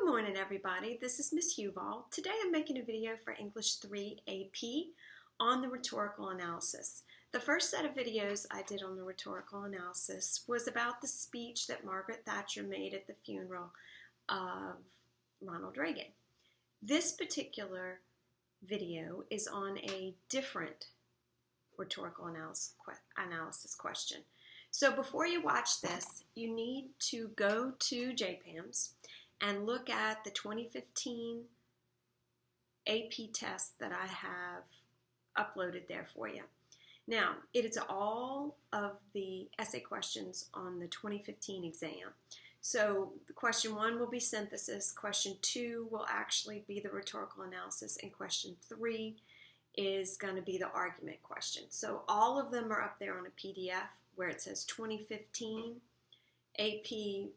morning, everybody. This is Miss Huval. Today I'm making a video for English 3 AP on the rhetorical analysis. The first set of videos I did on the rhetorical analysis was about the speech that Margaret Thatcher made at the funeral of Ronald Reagan. This particular video is on a different rhetorical analysis question. So before you watch this, you need to go to JPAMS and look at the 2015 AP test that I have uploaded there for you. Now, it is all of the essay questions on the 2015 exam. So question 1 will be synthesis, question 2 will actually be the rhetorical analysis, and question 3 is going to be the argument question. So all of them are up there on a PDF where it says 2015 AP,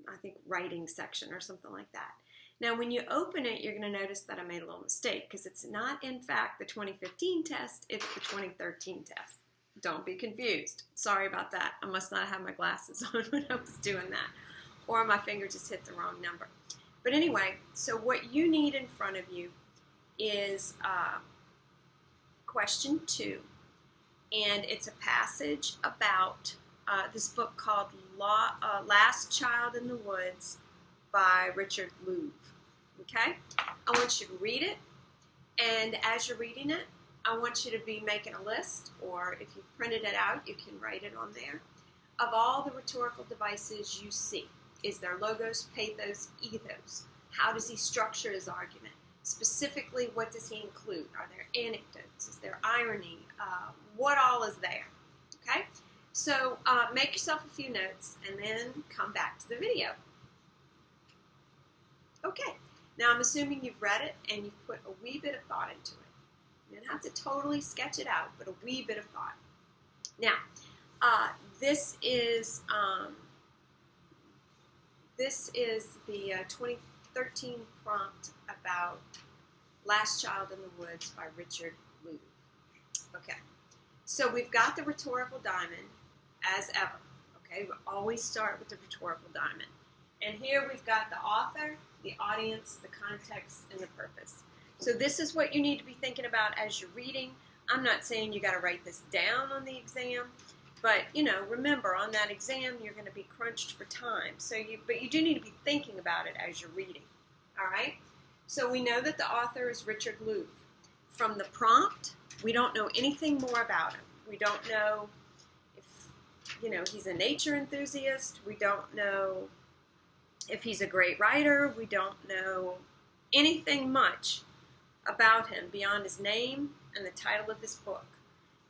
I think, writing section or something like that. Now, when you open it, you're going to notice that I made a little mistake because it's not, in fact, the 2015 test, it's the 2013 test. Don't be confused. Sorry about that. I must not have my glasses on when I was doing that, or my finger just hit the wrong number. But anyway, so what you need in front of you is question 2, and it's a passage about this book called Last Child in the Woods by Richard Louv. Okay? I want you to read it, and as you're reading it, I want you to be making a list, or if you've printed it out, you can write it on there, of all the rhetorical devices you see. Is there logos, pathos, ethos? How does he structure his argument? Specifically, what does he include? Are there anecdotes? Is there irony? What all is there? Okay? So make yourself a few notes and then come back to the video. Okay, now I'm assuming you've read it and you've put a wee bit of thought into it. You don't have to totally sketch it out, but a wee bit of thought. Now, this is the 2013 prompt about Last Child in the Woods by Richard Louv. Okay, so we've got the rhetorical diamond as ever. Okay, we always start with the rhetorical diamond. And here we've got the author, the audience, the context, and the purpose. So this is what you need to be thinking about as you're reading. I'm not saying you got to write this down on the exam, but remember, on that exam you're going to be crunched for time. But you do need to be thinking about it as you're reading. All right? So we know that the author is Richard Louv. From the prompt, we don't know anything more about him. We don't know if he's a nature enthusiast. We don't know if he's a great writer. We don't know anything much about him beyond his name and the title of his book.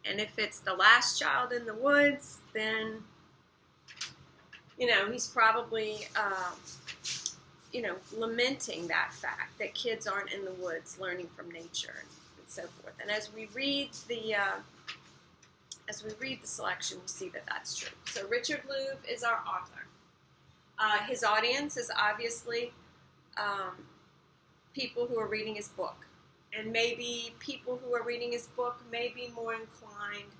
And if it's The Last Child in the Woods, then, he's probably, lamenting that fact that kids aren't in the woods learning from nature and so forth. And as we read the selection, we see that that's true. So Richard Louv is our author. His audience is obviously people who are reading his book. And maybe people who are reading his book may be more inclined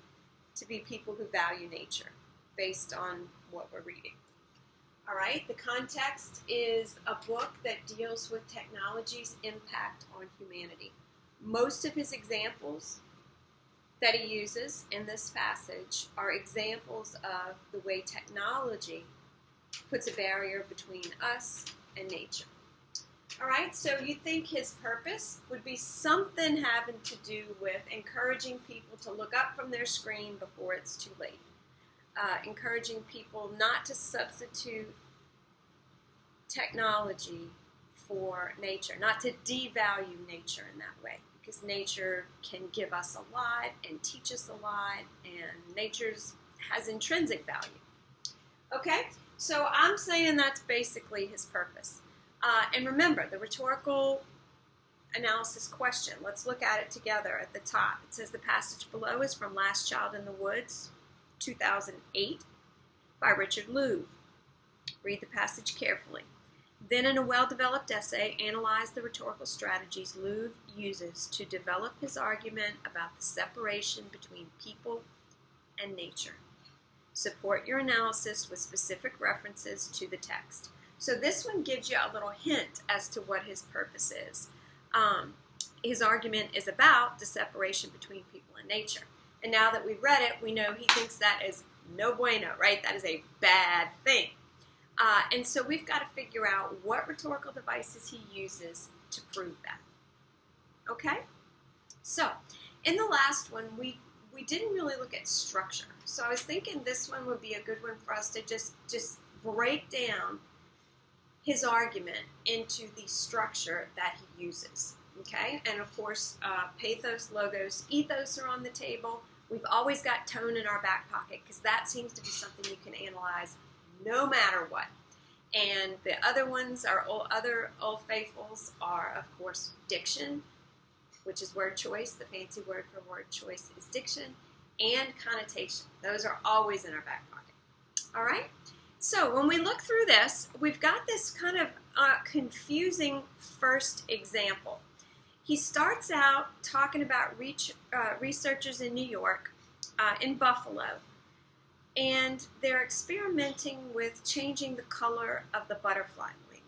to be people who value nature based on what we're reading. All right, the context is a book that deals with technology's impact on humanity. Most of his examples that he uses in this passage are examples of the way technology puts a barrier between us and nature. All right, so you think his purpose would be something having to do with encouraging people to look up from their screen before it's too late. Encouraging people not to substitute technology for nature, not to devalue nature in that way, because nature can give us a lot and teach us a lot, and nature has intrinsic value. Okay, so I'm saying that's basically his purpose. And remember, the rhetorical analysis question, let's look at it together at the top. It says the passage below is from Last Child in the Woods, 2008, by Richard Louv. Read the passage carefully. Then in a well-developed essay, analyze the rhetorical strategies Louv uses to develop his argument about the separation between people and nature. Support your analysis with specific references to the text. So this one gives you a little hint as to what his purpose is. His argument is about the separation between people and nature. And now that we've read it, we know he thinks that is no bueno, right? That is a bad thing. And so we've got to figure out what rhetorical devices he uses to prove that. Okay? So, in the last one, we didn't really look at structure. So I was thinking this one would be a good one for us to just break down his argument into the structure that he uses. Okay? And of course, pathos, logos, ethos are on the table. We've always got tone in our back pocket because that seems to be something you can analyze no matter what. And the other ones, our other old faithfuls are, of course, diction, which is word choice. The fancy word for word choice is diction, and connotation. Those are always in our back pocket. All right? So when we look through this, we've got this kind of confusing first example. He starts out talking about researchers in New York, in Buffalo, and they're experimenting with changing the color of the butterfly wing.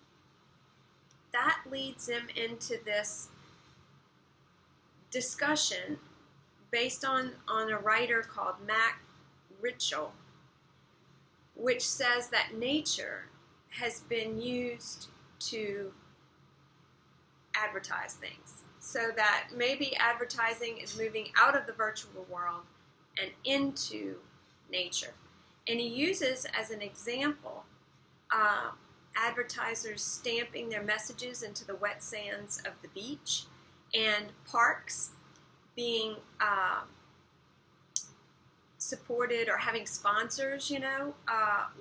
That leads him into this discussion based on a writer called Mac Ritchell, which says that nature has been used to advertise things. So that maybe advertising is moving out of the virtual world and into nature. And he uses as an example advertisers stamping their messages into the wet sands of the beach, and parks being supported or having sponsors,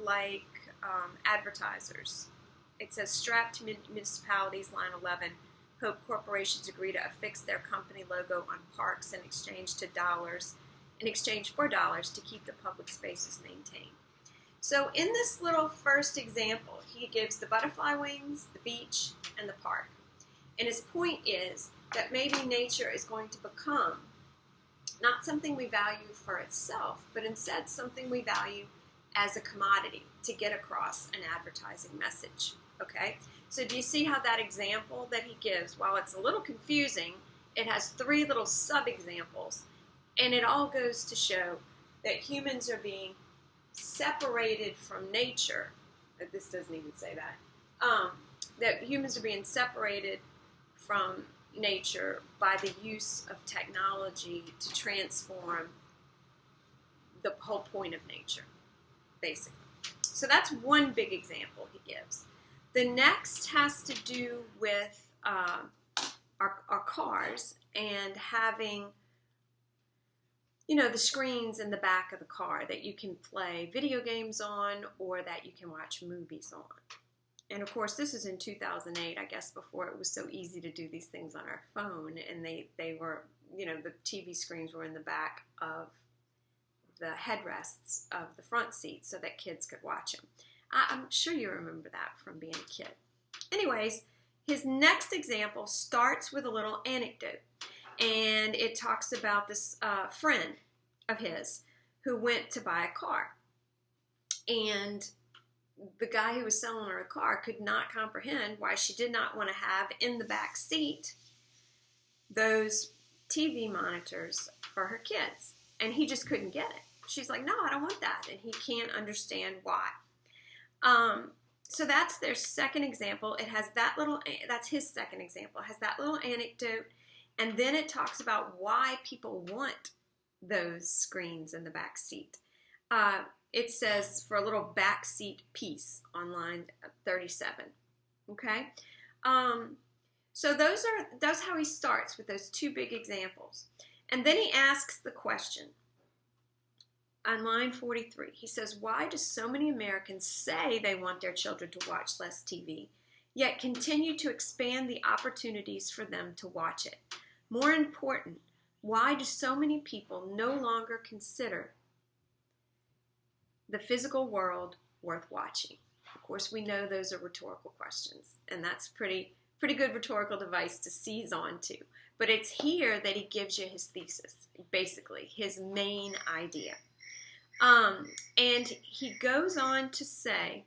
like advertisers. It says, strapped municipalities, line 11, hope corporations agree to affix their company logo on parks in exchange for dollars to keep the public spaces maintained. So in this little first example, he gives the butterfly wings, the beach, and the park. And his point is that maybe nature is going to become not something we value for itself, but instead something we value as a commodity to get across an advertising message. Okay? So do you see how that example that he gives, while it's a little confusing, it has 3 little sub-examples, and it all goes to show that humans are being separated from nature. This doesn't even say that. That humans are being separated from nature by the use of technology to transform the whole point of nature, basically. So that's one big example he gives. The next has to do with our cars and having, the screens in the back of the car that you can play video games on or that you can watch movies on. And of course, this is in 2008, I guess, before it was so easy to do these things on our phone, and they were, the TV screens were in the back of the headrests of the front seat so that kids could watch them. I'm sure you remember that from being a kid. Anyways, his next example starts with a little anecdote, and it talks about this friend of his who went to buy a car, and the guy who was selling her a car could not comprehend why she did not want to have in the back seat those TV monitors for her kids, and he just couldn't get it. She's like, no, I don't want that, and he can't understand why. So that's their second example. It has that's his second example. It has that little anecdote, and then it talks about why people want those screens in the back seat. It says for a little back seat piece on line 37. Okay? So that's how he starts, with those 2 big examples. And then he asks the question. On line 43, he says, why do so many Americans say they want their children to watch less TV, yet continue to expand the opportunities for them to watch it? More important, why do so many people no longer consider the physical world worth watching? Of course, we know those are rhetorical questions, and that's pretty good rhetorical device to seize on to. But it's here that he gives you his thesis, basically, his main idea. And he goes on to say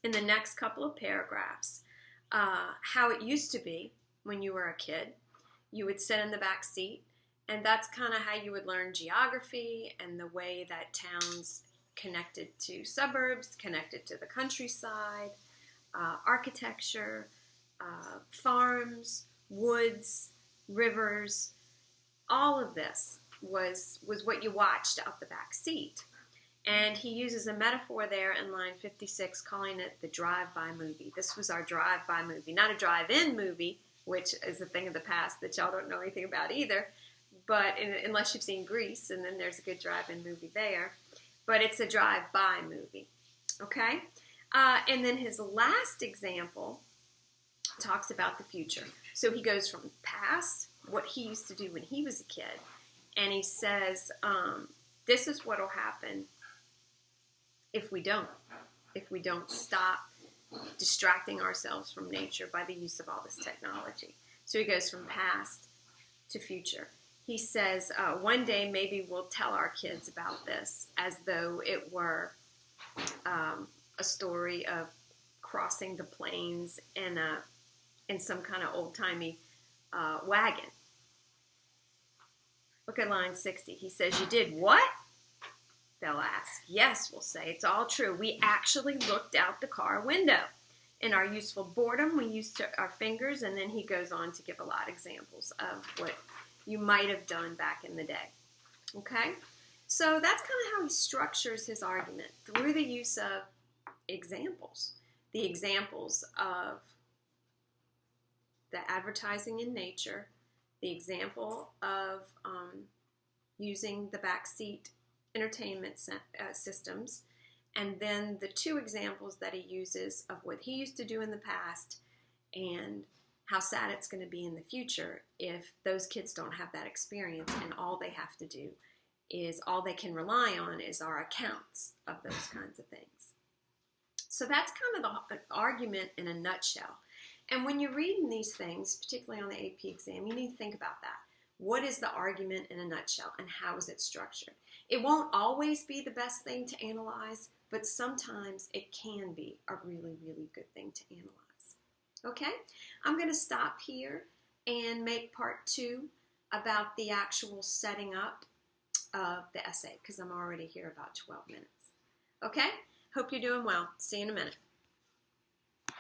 in the next couple of paragraphs how it used to be when you were a kid. You would sit in the back seat, and that's kind of how you would learn geography and the way that towns connected to suburbs, connected to the countryside, architecture, farms, woods, rivers. All of this was what you watched out the back seat. And he uses a metaphor there in line 56, calling it the drive-by movie. This was our drive-by movie, not a drive-in movie, which is a thing of the past that y'all don't know anything about either, but unless you've seen Grease, and then there's a good drive-in movie there. But it's a drive-by movie, okay? And then his last example talks about the future. So he goes from past, what he used to do when he was a kid, and he says, this is what will happen if we don't stop distracting ourselves from nature by the use of all this technology. So he goes from past to future. He says, one day maybe we'll tell our kids about this as though it were a story of crossing the plains in some kind of old-timey wagon. Look at line 60. He says, you did what? They'll ask. Yes, we'll say. It's all true. We actually looked out the car window. In our useful boredom, we used our fingers, and then he goes on to give a lot of examples of what you might have done back in the day. Okay? So that's kind of how he structures his argument, through the use of examples. The examples of the advertising in nature, the example of using the backseat entertainment systems, and then the two examples that he uses of what he used to do in the past and how sad it's going to be in the future if those kids don't have that experience, and all they have to do is, all they can rely on is our accounts of those kinds of things. So that's kind of the argument in a nutshell. And when you're reading these things, particularly on the AP exam, you need to think about that. What is the argument in a nutshell, and how is it structured? It won't always be the best thing to analyze, but sometimes it can be a really, really good thing to analyze. Okay? I'm going to stop here and make part 2 about the actual setting up of the essay, because I'm already here about 12 minutes. Okay? Hope you're doing well. See you in a minute.